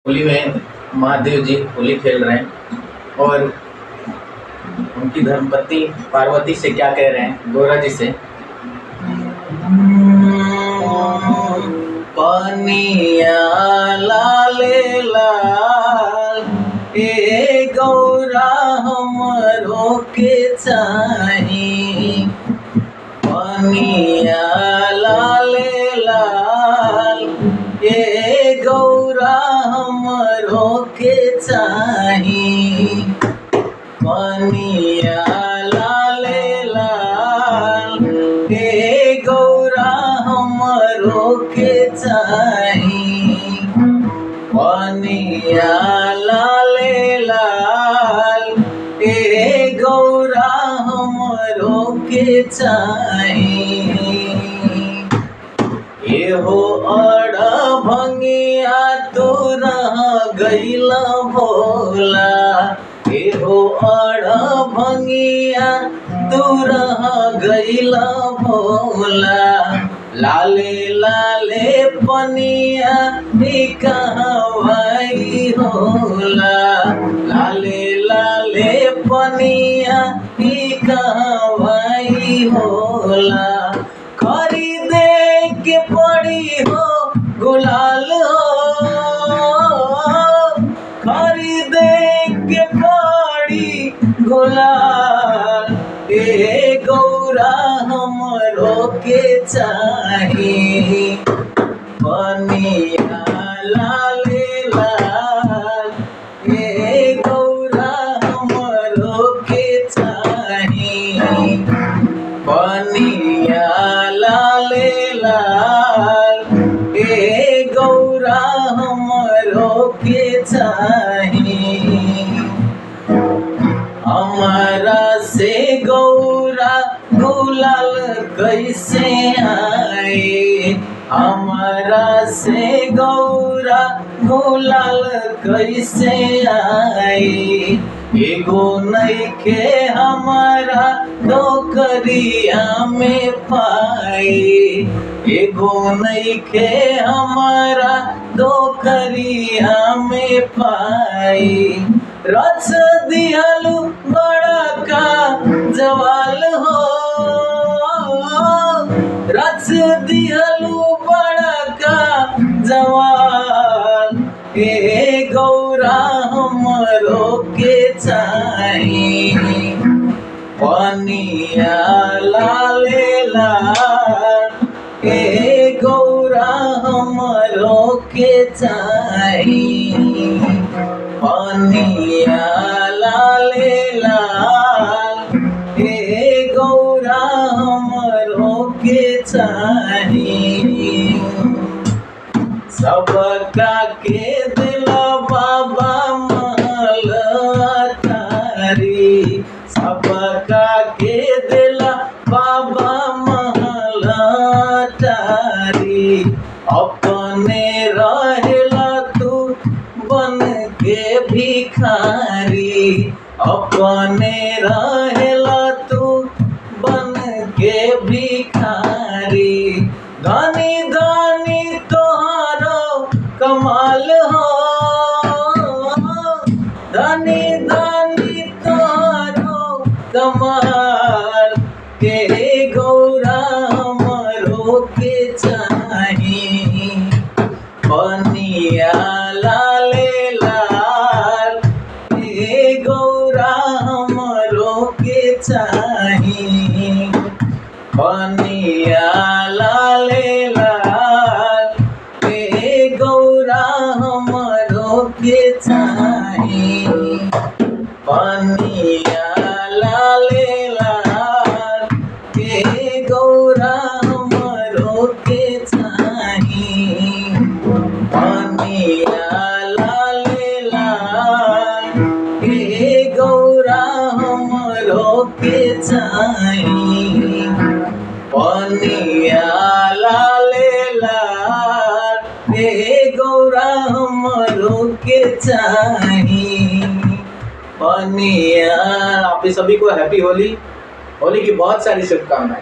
होली में महादेव जी होली खेल रहे हैं और उनकी धर्मपत्नी पार्वती से क्या कह रहे हैं, गौरा जी से। पनिया लाले लाल ए गौरा हमरो के चाही, पनिया लाले लाल ए गौरा हमरो के चाही, पनिया लाले लाल ए गौरा हमरो के चाही, पनिया लाले लाल ए गौरा हमरो के चाही। एहो अड़ भंगिया तू रह गईला भोला, एहो अड़ भंगिया तू रह गईला भोला, लाले लाले पनिया कहवाई होला, लाले लाले पनिया कहवाई होला, खरीदे के पड़ी हो गुलाल हो, खरीदे के पड़ी गुलाल ए गौरा हमरो के चाही, पनिया लाले लाल ए गौरा हमरो के चाही, पनिया लाले लाल ए गौरा हमरो के चाही। हमारा से गौरा गुलाल कैसे आए, हमारा से गौरा गुलाल कैसे आए, एगो नइखे हमारा नौकरिया में पाए, एगो नइखे हमारा नौकरिया में पाए, रच दिहलु बड़ा का जवाल हो, रच दिहलु बड़ा का जवाल ए गौरा हमरो के चाही, पनिया लाले लाल ए गौरा हमरो के चाही, पनिया लाले लाल ए गौरा हमरो के चाही। सबका के दिला बाबा महल तारी, सबका के दिला बाबा महल तारी, अपने रहेला तू बन के भिखारी, अपने रहेला तू बन के भिखारी, धनी धनी तोहारो कमाल हो, धनी धनी तोहारो कमाल के गौरा हमरो के चाही, पनिया लाले लाल ए गौरा हमरो के चाही, पनिया लाले लाल ए गौरा हमरो के चाही, पनिया लाले लाल ए गौरा हमरो के चाही, पनिया लाले लाल ए गौरा हमरो के चाही, पनिया लाले लाल ए गौरा हमरो के चाही, पनिया। आप सभी को हैप्पी होली, होली की बहुत सारी शुभकामनाएं।